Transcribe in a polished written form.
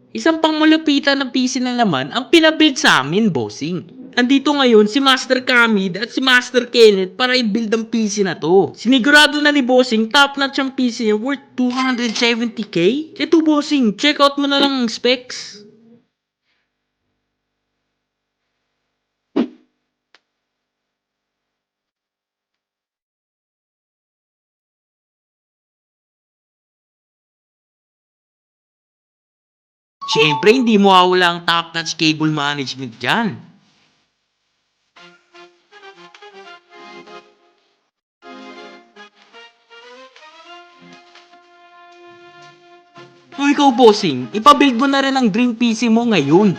Isang pangmalapitan na PC na naman ang pinabuild sa amin, bossing. Andito ngayon si Master Kamid at si Master Kenneth para i-build ang PC na to. Sinigurado na ni Bossing top notch ang PC niya worth 270k? Ito Bossing, check out mo na lang ang specs. Siyempre, hindi mo mawawala ang top-notch cable management dyan. Kung ikaw, bossing, ipabuild mo na rin ang dream PC mo ngayon.